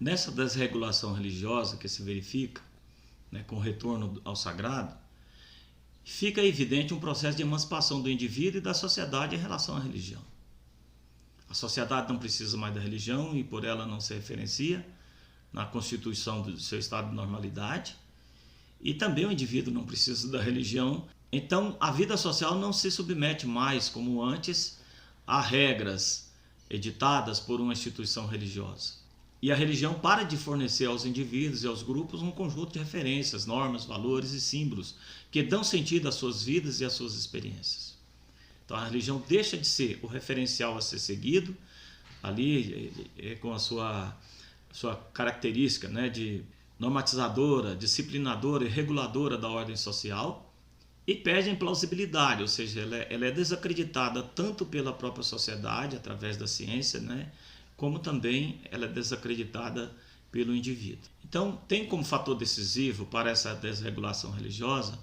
Nessa desregulação religiosa que se verifica, né, com o retorno ao sagrado, fica evidente um processo de emancipação do indivíduo e da sociedade em relação à religião. A sociedade não precisa mais da religião e por ela não se referencia na constituição do seu estado de normalidade, e também o indivíduo não precisa da religião. Então a vida social não se submete mais, como antes, a regras editadas por uma instituição religiosa. E a religião para de fornecer aos indivíduos e aos grupos um conjunto de referências, normas, valores e símbolos que dão sentido às suas vidas e às suas experiências. Então a religião deixa de ser o referencial a ser seguido, ali com a sua característica, né, de normatizadora, disciplinadora e reguladora da ordem social, e perde em plausibilidade, ou seja, ela é desacreditada tanto pela própria sociedade, através da ciência, né, como também ela é desacreditada pelo indivíduo. Então, tem como fator decisivo para essa desregulação religiosa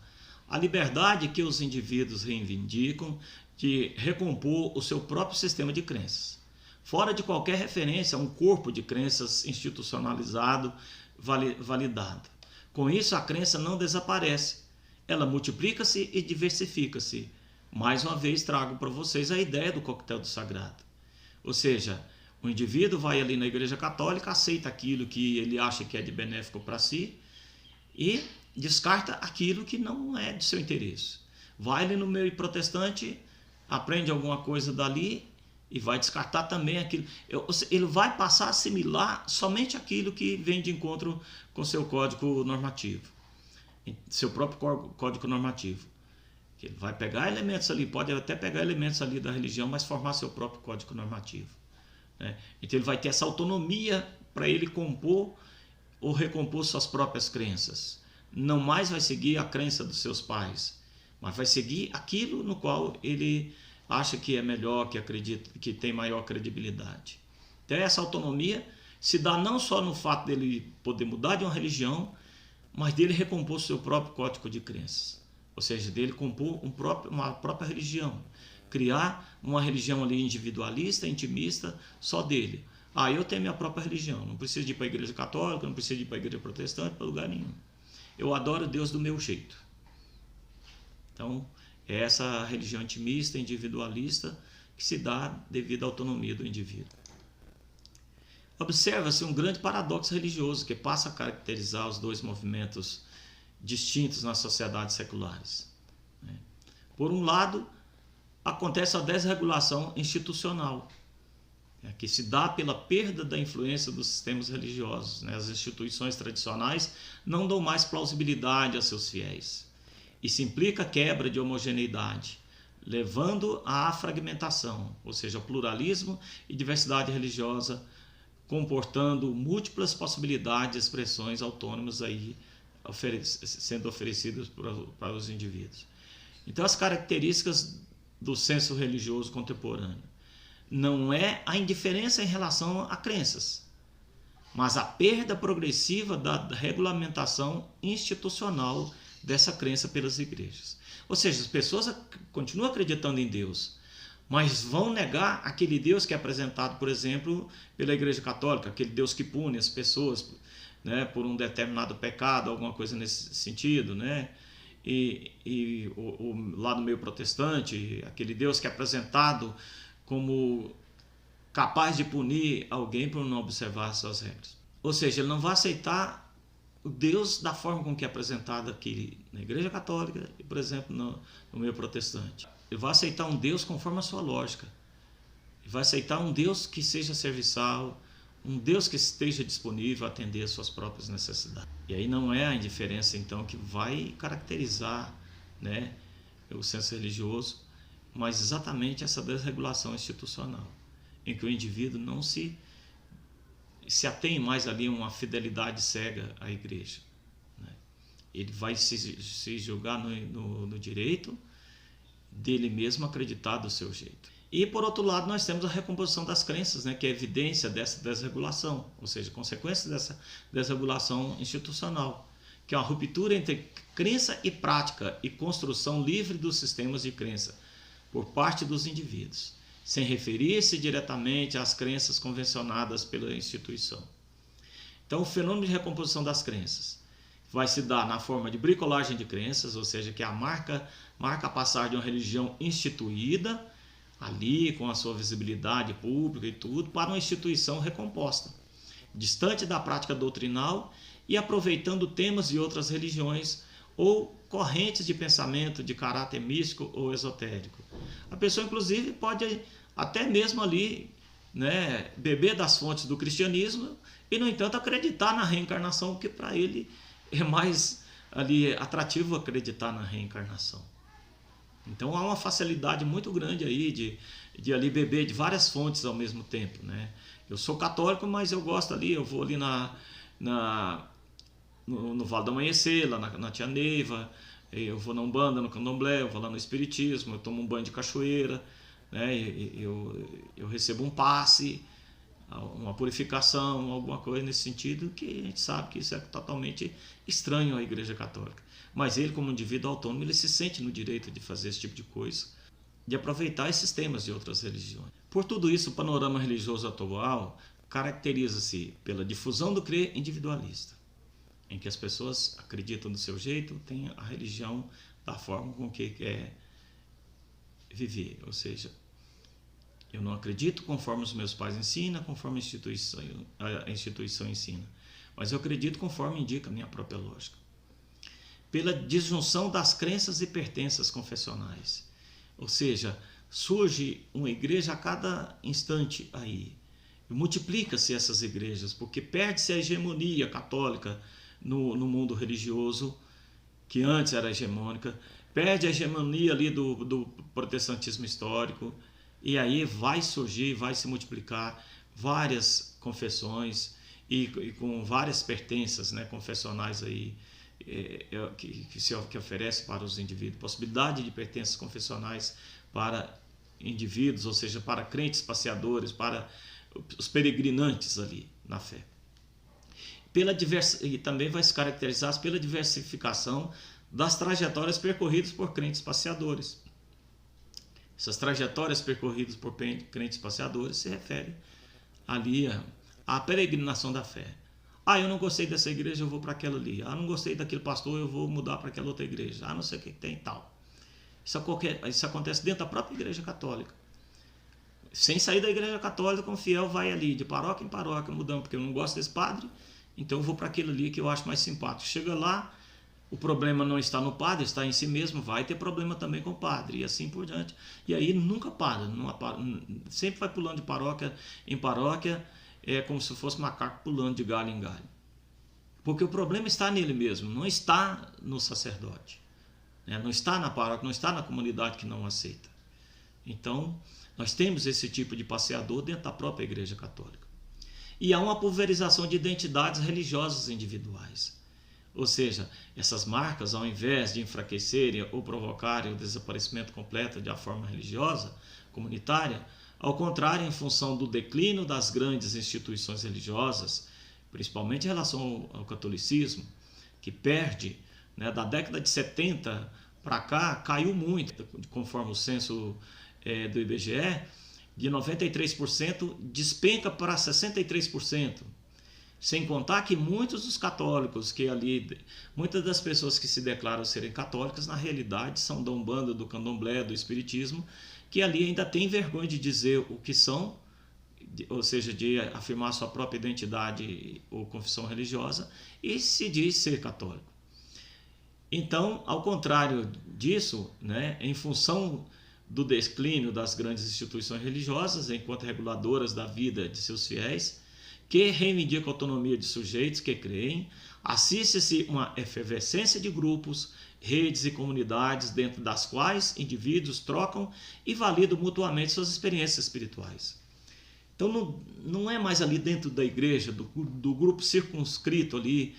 a liberdade que os indivíduos reivindicam de recompor o seu próprio sistema de crenças, fora de qualquer referência a um corpo de crenças institucionalizado, validado. Com isso, a crença não desaparece, ela multiplica-se e diversifica-se. Mais uma vez, trago para vocês a ideia do coquetel do sagrado. Ou seja, o indivíduo vai ali na Igreja Católica, aceita aquilo que ele acha que é de benéfico para si e descarta aquilo que não é de seu interesse. Vai ali no meio protestante, aprende alguma coisa dali e vai descartar também aquilo. Ele vai passar a assimilar somente aquilo que vem de encontro com seu código normativo, seu próprio código normativo. Ele vai pegar elementos ali, pode até pegar elementos ali da religião, mas formar seu próprio código normativo. Então ele vai ter essa autonomia para ele compor ou recompor suas próprias crenças. Não mais vai seguir a crença dos seus pais, mas vai seguir aquilo no qual ele acha que é melhor, que acredita, que tem maior credibilidade. Então essa autonomia se dá não só no fato dele poder mudar de uma religião, mas dele recompor seu próprio código de crenças. Ou seja, dele compor uma própria religião. Criar uma religião ali individualista, intimista, só dele. Eu tenho minha própria religião, não preciso ir para a igreja católica, não preciso ir para a igreja protestante, para lugar nenhum. Eu adoro Deus do meu jeito. Então, é essa religião intimista, individualista, que se dá devido à autonomia do indivíduo. Observa-se um grande paradoxo religioso que passa a caracterizar os dois movimentos distintos nas sociedades seculares. Por um lado, acontece a desregulação institucional, que se dá pela perda da influência dos sistemas religiosos. As instituições tradicionais não dão mais plausibilidade a seus fiéis. Isso implica a quebra de homogeneidade, levando à fragmentação, ou seja, pluralismo e diversidade religiosa, comportando múltiplas possibilidades de expressões autônomas aí, sendo oferecidas para os indivíduos. Então, as características do senso religioso contemporâneo não é a indiferença em relação a crenças, mas a perda progressiva da regulamentação institucional dessa crença pelas igrejas. Ou seja, as pessoas continuam acreditando em Deus, mas vão negar aquele Deus que é apresentado, por exemplo, pela Igreja Católica, aquele Deus que pune as pessoas, né, por um determinado pecado, alguma coisa nesse sentido, né? E o lado meio protestante, aquele Deus que é apresentado como capaz de punir alguém por não observar suas regras. Ou seja, ele não vai aceitar o Deus da forma com que é apresentado aqui na Igreja Católica e, por exemplo, no meio protestante. Ele vai aceitar um Deus conforme a sua lógica. Ele vai aceitar um Deus que seja serviçal, um Deus que esteja disponível a atender às suas próprias necessidades. E aí não é a indiferença, então, que vai caracterizar, né, o senso religioso, mas exatamente essa desregulação institucional, em que o indivíduo não se atém mais ali a uma fidelidade cega à igreja. Ele vai se julgar no direito dele mesmo acreditar do seu jeito. E, por outro lado, nós temos a recomposição das crenças, né, que é evidência dessa desregulação, ou seja, consequência dessa desregulação institucional, que é uma ruptura entre crença e prática e construção livre dos sistemas de crença por parte dos indivíduos, sem referir-se diretamente às crenças convencionadas pela instituição. Então, o fenômeno de recomposição das crenças vai se dar na forma de bricolagem de crenças, ou seja, que é a marca a passagem de uma religião instituída, ali com a sua visibilidade pública e tudo, para uma instituição recomposta, distante da prática doutrinal e aproveitando temas de outras religiões ou correntes de pensamento de caráter místico ou esotérico. A pessoa, inclusive, pode até mesmo ali, né, beber das fontes do cristianismo e, no entanto, acreditar na reencarnação, que para ele é mais ali atrativo acreditar na reencarnação. Então há uma facilidade muito grande aí de ali beber de várias fontes ao mesmo tempo, né? Eu sou católico, mas eu gosto ali, eu vou ali no Vale do Amanhecer, lá na Tia Neiva, eu vou na Umbanda, no Candomblé, eu vou lá no Espiritismo, eu tomo um banho de cachoeira, né? Eu recebo um passe, uma purificação, alguma coisa nesse sentido, que a gente sabe que isso é totalmente estranho à Igreja Católica. Mas ele, como indivíduo autônomo, ele se sente no direito de fazer esse tipo de coisa, de aproveitar esses temas de outras religiões. Por tudo isso, o panorama religioso atual caracteriza-se pela difusão do crer individualista, em que as pessoas acreditam do seu jeito, têm a religião da forma com que quer viver, ou seja, eu não acredito conforme os meus pais ensinam, conforme a instituição ensina, mas eu acredito conforme indica a minha própria lógica. Pela disjunção das crenças e pertenças confessionais, ou seja, surge uma igreja a cada instante aí, multiplica-se essas igrejas, porque perde-se a hegemonia católica no mundo religioso, que antes era hegemônica, perde a hegemonia ali do protestantismo histórico, e aí vai surgir, vai se multiplicar várias confessões e com várias pertenças, né, confessionais aí, que oferece para os indivíduos, possibilidade de pertenças confessionais para indivíduos, ou seja, para crentes passeadores, para os peregrinantes ali na fé. E também vai se caracterizar pela diversificação das trajetórias percorridas por crentes passeadores. Essas trajetórias percorridas por crentes passeadores se referem ali à peregrinação da fé. Eu não gostei dessa igreja, eu vou para aquela ali. Não gostei daquele pastor, eu vou mudar para aquela outra igreja. Não sei o que tem e tal. Isso acontece dentro da própria igreja católica. Sem sair da igreja católica, um fiel vai ali de paróquia em paróquia mudando, porque eu não gosto desse padre, então eu vou para aquele ali que eu acho mais simpático. Chega lá, o problema não está no padre, está em si mesmo, vai ter problema também com o padre, e assim por diante. E aí nunca para, sempre vai pulando de paróquia em paróquia, é como se fosse macaco pulando de galho em galho. Porque o problema está nele mesmo, não está no sacerdote, né? Não está na paróquia, não está na comunidade que não aceita. Então, nós temos esse tipo de passeador dentro da própria Igreja Católica. E há uma pulverização de identidades religiosas individuais. Ou seja, essas marcas, ao invés de enfraquecerem ou provocarem o desaparecimento completo da forma religiosa comunitária, ao contrário, em função do declínio das grandes instituições religiosas, principalmente em relação ao catolicismo, que perde, né, da década de 70 para cá, caiu muito, conforme o censo do IBGE, de 93% despenca para 63%. Sem contar que muitos dos católicos, muitas das pessoas que se declaram serem católicas, na realidade são da Umbanda, do Candomblé, do Espiritismo, que ali ainda tem vergonha de dizer o que são, ou seja, de afirmar sua própria identidade ou confissão religiosa, e se diz ser católico. Então, ao contrário disso, né, em função do declínio das grandes instituições religiosas, enquanto reguladoras da vida de seus fiéis, que reivindicam a autonomia de sujeitos que creem, assiste-se uma efervescência de grupos, redes e comunidades dentro das quais indivíduos trocam e validam mutuamente suas experiências espirituais. Então não é mais ali dentro da igreja, do grupo circunscrito ali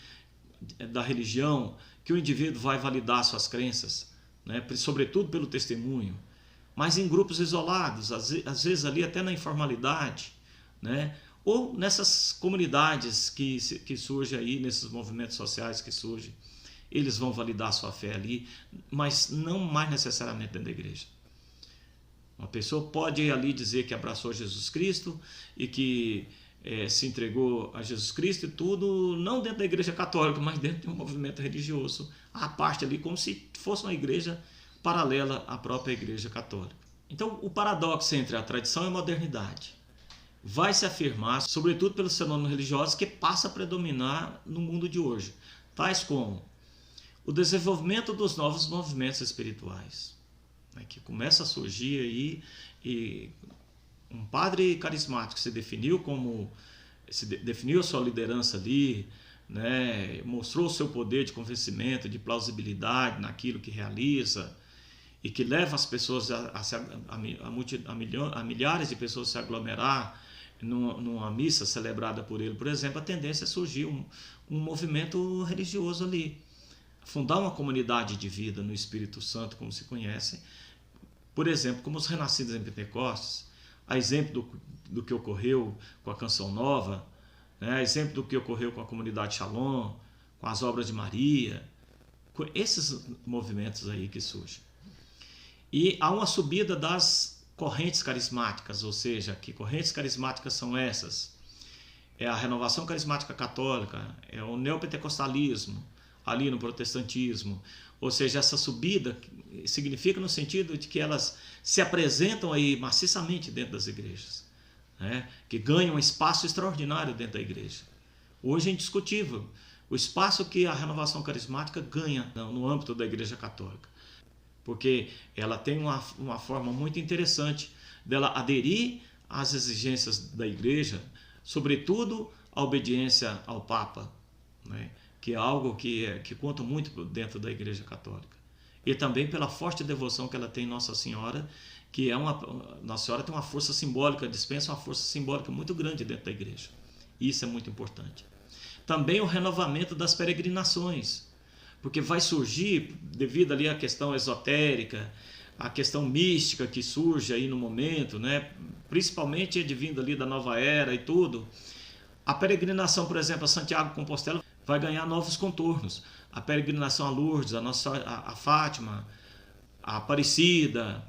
da religião, que o indivíduo vai validar suas crenças, né, sobretudo pelo testemunho, mas em grupos isolados, às vezes ali até na informalidade, né, ou nessas comunidades que surgem aí, nesses movimentos sociais que surgem, eles vão validar sua fé ali, mas não mais necessariamente dentro da igreja. Uma pessoa pode ali dizer que abraçou Jesus Cristo e que se entregou a Jesus Cristo e tudo, não dentro da igreja católica, mas dentro de um movimento religioso, à parte ali, como se fosse uma igreja paralela à própria igreja católica. Então, o paradoxo entre a tradição e a modernidade vai se afirmar, sobretudo pelos fenômenos religiosos que passam a predominar no mundo de hoje, tais como o desenvolvimento dos novos movimentos espirituais, né, que começa a surgir aí, e um padre carismático definiu a sua liderança ali, né, mostrou o seu poder de convencimento, de plausibilidade naquilo que realiza, e que leva as pessoas a milhares de pessoas a se aglomerar numa missa celebrada por ele, por exemplo, a tendência é surgir um movimento religioso ali, fundar uma comunidade de vida no Espírito Santo, como se conhece, por exemplo, como os renascidos em Pentecostes, a exemplo do que ocorreu com a Canção Nova, né, a exemplo do que ocorreu com a comunidade Shalom, com as obras de Maria, com esses movimentos aí que surgem. E há uma subida das correntes carismáticas, ou seja, que correntes carismáticas são essas? É a renovação carismática católica, é o neopentecostalismo, ali no protestantismo, ou seja, essa subida significa no sentido de que elas se apresentam aí maciçamente dentro das igrejas, né? Que ganham um espaço extraordinário dentro da igreja. Hoje é indiscutível o espaço que a renovação carismática ganha no âmbito da igreja católica, porque ela tem uma forma muito interessante dela aderir às exigências da igreja, sobretudo a obediência ao Papa, né? Que é algo que conta muito dentro da igreja católica. E também pela forte devoção que ela tem em Nossa Senhora, que Nossa Senhora tem uma força simbólica, dispensa uma força simbólica muito grande dentro da igreja. Isso é muito importante. Também o renovamento das peregrinações, porque vai surgir, devido ali à questão esotérica, a questão mística que surge aí no momento, né? Principalmente advindo ali da nova era e tudo, a peregrinação, por exemplo, a Santiago de Compostela vai ganhar novos contornos. A peregrinação a Lourdes, a Fátima, a Aparecida,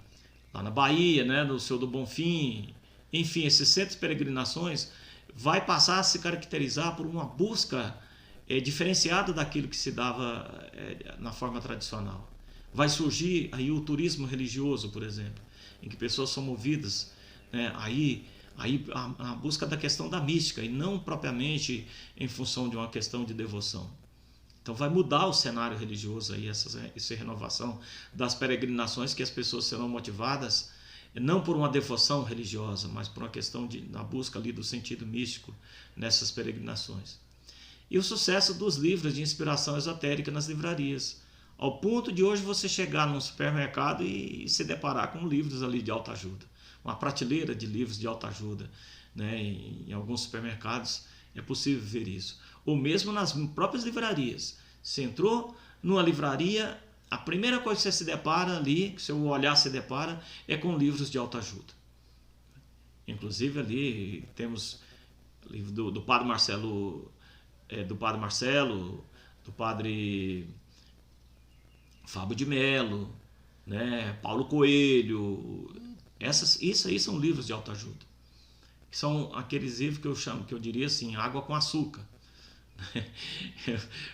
lá na Bahia, né, no Senhor do Bonfim, enfim, esses centros de peregrinações vai passar a se caracterizar por uma busca diferenciada daquilo que se dava na forma tradicional. Vai surgir aí o turismo religioso, por exemplo, em que pessoas são movidas, né, aí a busca da questão da mística e não propriamente em função de uma questão de devoção. Então vai mudar o cenário religioso aí, essa renovação das peregrinações, que as pessoas serão motivadas não por uma devoção religiosa, mas por uma questão na busca ali do sentido místico nessas peregrinações. E o sucesso dos livros de inspiração esotérica nas livrarias, ao ponto de hoje você chegar num supermercado e se deparar com livros ali de autoajuda, uma prateleira de livros de autoajuda, né? Em alguns supermercados é possível ver isso. Ou mesmo nas próprias livrarias. Você entrou numa livraria, a primeira coisa que você se depara ali, que seu olhar se depara, é com livros de autoajuda. Inclusive ali temos livro do Padre Marcelo, do Padre Fábio de Mello, né? Paulo Coelho. Isso aí são livros de autoajuda. São aqueles livros que eu diria assim, água com açúcar.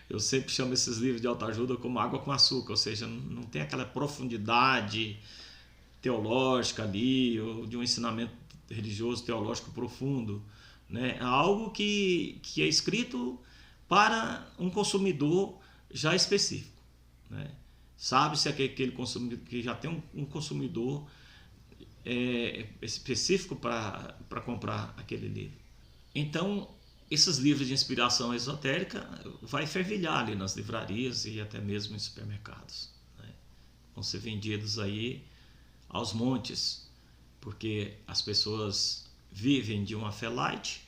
Eu sempre chamo esses livros de autoajuda como água com açúcar, ou seja, não tem aquela profundidade teológica ali, ou de um ensinamento religioso teológico profundo, né? É algo que é escrito para um consumidor já específico, né? Sabe-se aquele consumidor que já tem um consumidor específico para comprar aquele livro. Então, esses livros de inspiração esotérica vai fervilhar ali nas livrarias e até mesmo em supermercados, né? Vão ser vendidos aí aos montes, porque as pessoas vivem de uma fé light,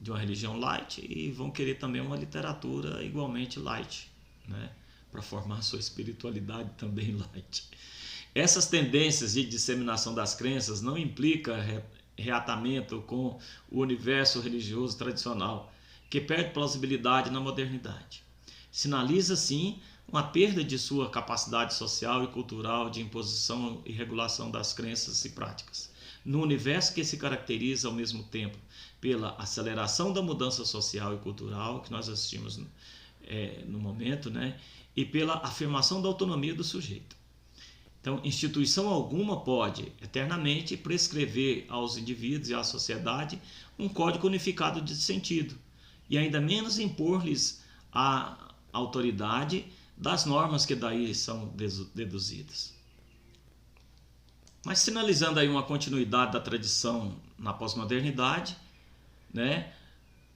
de uma religião light, e vão querer também uma literatura igualmente light, né? Para formar sua espiritualidade também light. Essas tendências de disseminação das crenças não implicam reatamento com o universo religioso tradicional, que perde plausibilidade na modernidade. Sinaliza, sim, uma perda de sua capacidade social e cultural de imposição e regulação das crenças e práticas, num universo que se caracteriza ao mesmo tempo pela aceleração da mudança social e cultural que nós assistimos no momento, né? E pela afirmação da autonomia do sujeito. Então, instituição alguma pode eternamente prescrever aos indivíduos e à sociedade um código unificado de sentido, e ainda menos impor-lhes a autoridade das normas que daí são deduzidas. Mas sinalizando aí uma continuidade da tradição na pós-modernidade, né,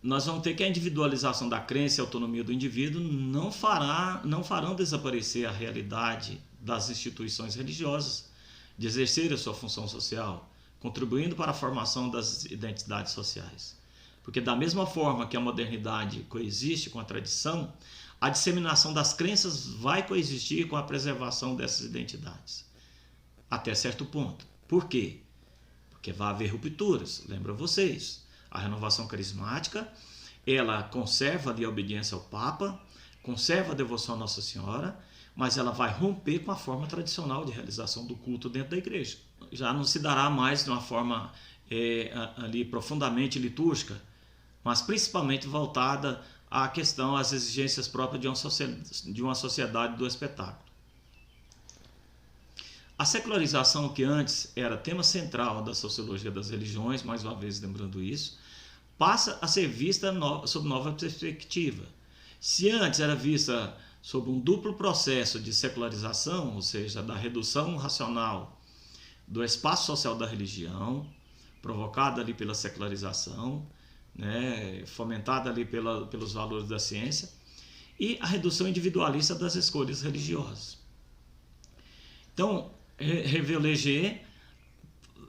nós vamos ter que a individualização da crença e a autonomia do indivíduo não farão desaparecer a realidade das instituições religiosas de exercer a sua função social, contribuindo para a formação das identidades sociais. Porque da mesma forma que a modernidade coexiste com a tradição, a disseminação das crenças vai coexistir com a preservação dessas identidades. Até certo ponto. Por quê? Porque vai haver rupturas. Lembra vocês, a renovação carismática, ela conserva ali a obediência ao Papa, conserva a devoção à Nossa Senhora, mas ela vai romper com a forma tradicional de realização do culto dentro da igreja. Já não se dará mais de uma forma ali profundamente litúrgica, mas principalmente voltada à questão, às exigências próprias de uma sociedade do espetáculo. A secularização, que antes era tema central da sociologia das religiões, mais uma vez lembrando isso, passa a ser vista sob nova perspectiva. Se antes era vista sob um duplo processo de secularização, ou seja, da redução racional do espaço social da religião, provocada ali pela secularização, né, fomentada ali pelos valores da ciência, e a redução individualista das escolhas religiosas. Então, Revé-Léger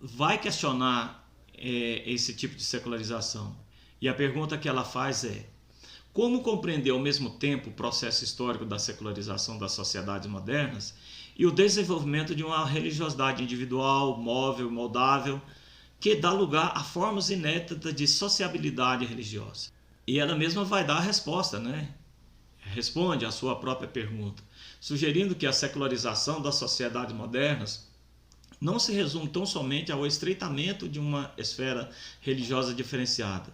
vai questionar esse tipo de secularização. E a pergunta que ela faz é: como compreender ao mesmo tempo o processo histórico da secularização das sociedades modernas e o desenvolvimento de uma religiosidade individual, móvel, moldável, que dá lugar a formas inéditas de sociabilidade religiosa? E ela mesma vai dar a resposta, né? Responde à sua própria pergunta, sugerindo que a secularização das sociedades modernas não se resume tão somente ao estreitamento de uma esfera religiosa diferenciada.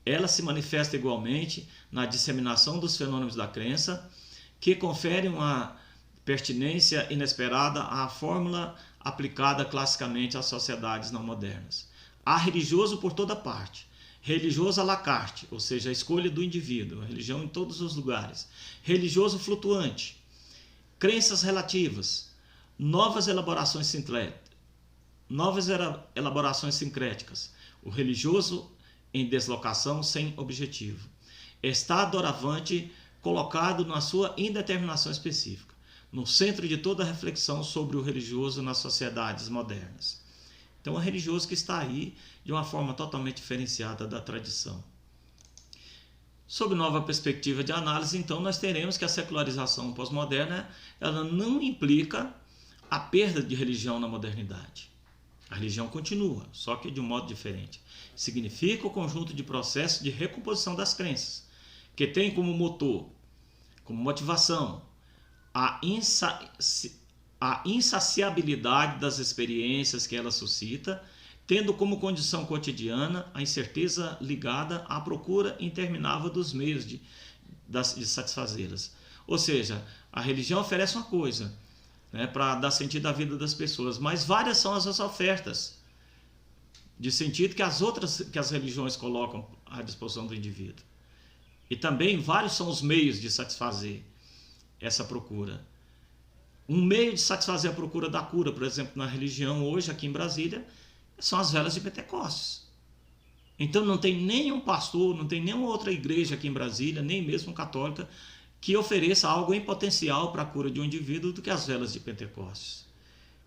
Ela se manifesta igualmente na disseminação dos fenômenos da crença, que conferem uma pertinência inesperada à fórmula aplicada classicamente às sociedades não modernas. Há religioso por toda parte, religioso à la carte, ou seja, a escolha do indivíduo, a religião em todos os lugares, religioso flutuante, crenças relativas, novas elaborações sincréticas, o religioso em deslocação sem objetivo, estado doravante colocado na sua indeterminação específica, no centro de toda a reflexão sobre o religioso nas sociedades modernas. Então, é o religioso que está aí de uma forma totalmente diferenciada da tradição. Sob nova perspectiva de análise, então, nós teremos que a secularização pós-moderna ela não implica a perda de religião na modernidade. A religião continua, só que de um modo diferente. Significa o conjunto de processos de recomposição das crenças, que tem como motor, como motivação, a insaciabilidade das experiências que ela suscita, tendo como condição cotidiana a incerteza ligada à procura interminável dos meios de satisfazê-las. Ou seja, a religião oferece uma coisa, né, para dar sentido à vida das pessoas, mas várias são as ofertas de sentido que as religiões colocam à disposição do indivíduo. E também vários são os meios de satisfazer essa procura. Um meio de satisfazer a procura da cura, por exemplo, na religião hoje aqui em Brasília, são as velas de Pentecostes. Então não tem nenhum pastor, não tem nenhuma outra igreja aqui em Brasília, nem mesmo católica, que ofereça algo em potencial para a cura de um indivíduo do que as velas de Pentecostes.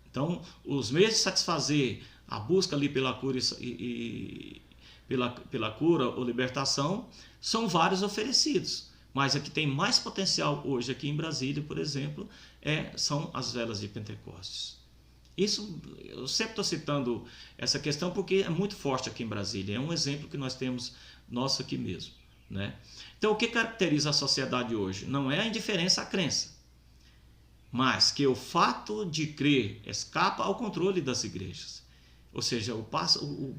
Então, os meios de satisfazer a busca ali pela cura pela cura ou libertação são vários oferecidos, mas a que tem mais potencial hoje aqui em Brasília, por exemplo, são as velas de Pentecostes. Isso, eu sempre estou citando essa questão porque é muito forte aqui em Brasília, é um exemplo que nós temos nosso aqui mesmo, né? Então, o que caracteriza a sociedade hoje? Não é a indiferença à crença, mas que o fato de crer escapa ao controle das igrejas. Ou seja, o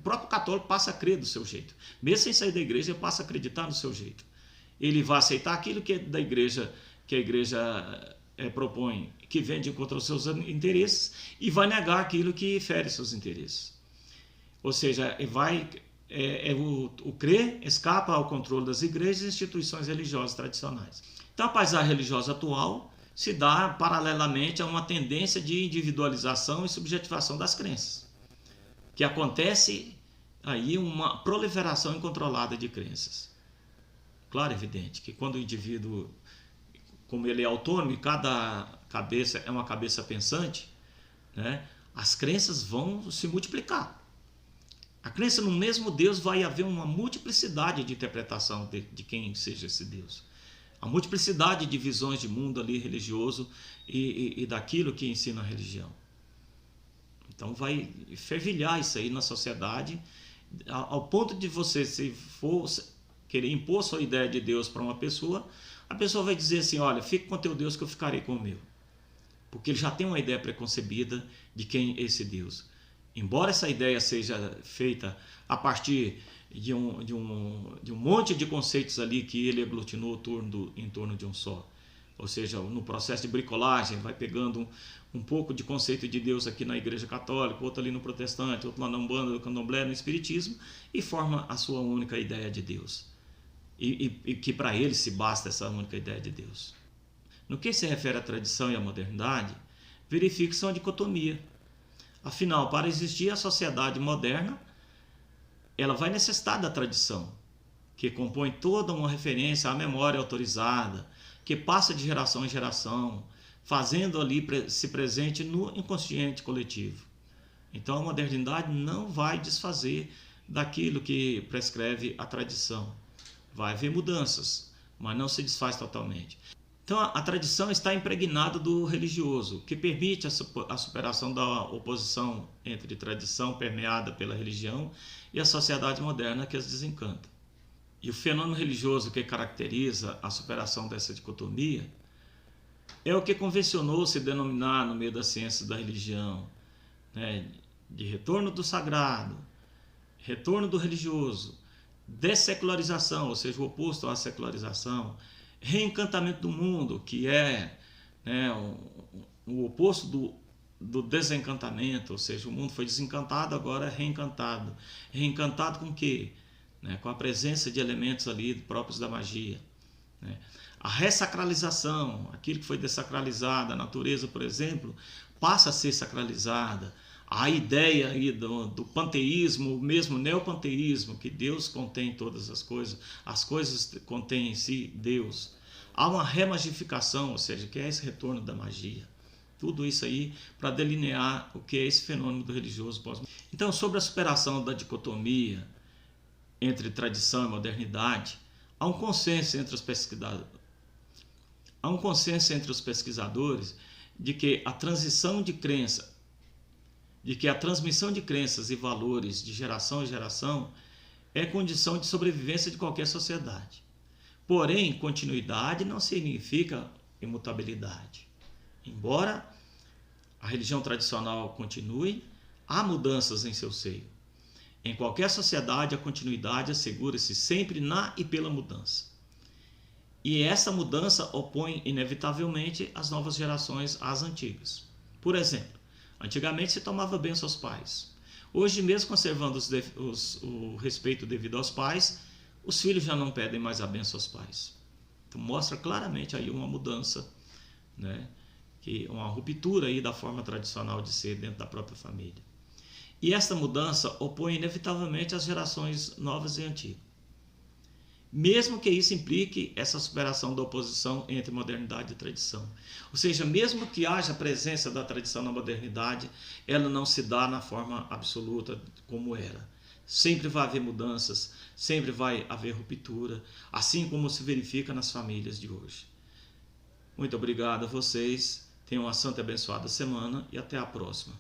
próprio católico passa a crer do seu jeito. Mesmo sem sair da igreja, ele passa a acreditar no seu jeito. Ele vai aceitar aquilo que a igreja propõe, que vem de encontro aos seus interesses, e vai negar aquilo que fere seus interesses. Ou seja, o crer escapa ao controle das igrejas e instituições religiosas tradicionais. Então, a paisagem religiosa atual se dá paralelamente a uma tendência de individualização e subjetivação das crenças, que acontece aí uma proliferação incontrolada de crenças. Claro, evidente, que quando o indivíduo, como ele é autônomo e cada cabeça é uma cabeça pensante, né, as crenças vão se multiplicar. A crença no mesmo Deus vai haver uma multiplicidade de interpretação de quem seja esse Deus. A multiplicidade de visões de mundo ali religioso e daquilo que ensina a religião. Então vai fervilhar isso aí na sociedade, ao ponto de você, se for querer impor sua ideia de Deus para uma pessoa, a pessoa vai dizer assim, olha, fique com teu Deus que eu ficarei com o meu. Porque ele já tem uma ideia preconcebida de quem é esse Deus. Embora essa ideia seja feita a partir de um monte de conceitos ali que ele aglutinou em torno de um só. Ou seja, no processo de bricolagem, vai pegando um pouco de conceito de Deus aqui na Igreja Católica, outro ali no Protestante, outro lá na Umbanda, no Candomblé, no Espiritismo, e forma a sua única ideia de Deus. E que para ele se basta essa única ideia de Deus. No que se refere à tradição e à modernidade, verifica-se uma dicotomia. Afinal, para existir a sociedade moderna, ela vai necessitar da tradição, que compõe toda uma referência à memória autorizada, que passa de geração em geração, fazendo ali se presente no inconsciente coletivo. Então a modernidade não vai desfazer daquilo que prescreve a tradição. Vai haver mudanças, mas não se desfaz totalmente. Então a tradição está impregnada do religioso, que permite a superação da oposição entre tradição permeada pela religião e a sociedade moderna que as desencanta. E o fenômeno religioso que caracteriza a superação dessa dicotomia é o que convencionou se denominar no meio das ciências da religião, né, de retorno do sagrado, retorno do religioso, dessecularização, ou seja, o oposto à secularização, reencantamento do mundo, que é, né, o oposto do desencantamento, ou seja, o mundo foi desencantado, agora é reencantado. Reencantado com o quê? Né, com a presença de elementos ali próprios da magia. Né? A ressacralização, aquilo que foi dessacralizado, a natureza, por exemplo, passa a ser sacralizada. A ideia aí do panteísmo, mesmo neopanteísmo, que Deus contém todas as coisas contêm em si Deus. Há uma remagificação, ou seja, que é esse retorno da magia. Tudo isso aí para delinear o que é esse fenômeno do religioso pós-moderno. Então, sobre a superação da dicotomia entre tradição e modernidade, há um consenso entre os pesquisadores de que a transmissão de crenças e valores de geração em geração é condição de sobrevivência de qualquer sociedade. Porém, continuidade não significa imutabilidade. Embora a religião tradicional continue, há mudanças em seu seio. Em qualquer sociedade, a continuidade assegura-se sempre na e pela mudança. E essa mudança opõe inevitavelmente as novas gerações às antigas. Por exemplo, antigamente se tomava bênção aos pais. Hoje, mesmo conservando o respeito devido aos pais, os filhos já não pedem mais a bênção aos pais. Então mostra claramente aí uma mudança, né? Uma ruptura aí da forma tradicional de ser dentro da própria família. E esta mudança opõe inevitavelmente as gerações novas e antigas. Mesmo que isso implique essa superação da oposição entre modernidade e tradição. Ou seja, mesmo que haja presença da tradição na modernidade, ela não se dá na forma absoluta como era. Sempre vai haver mudanças, sempre vai haver ruptura, assim como se verifica nas famílias de hoje. Muito obrigado a vocês, tenham uma santa e abençoada semana e até a próxima.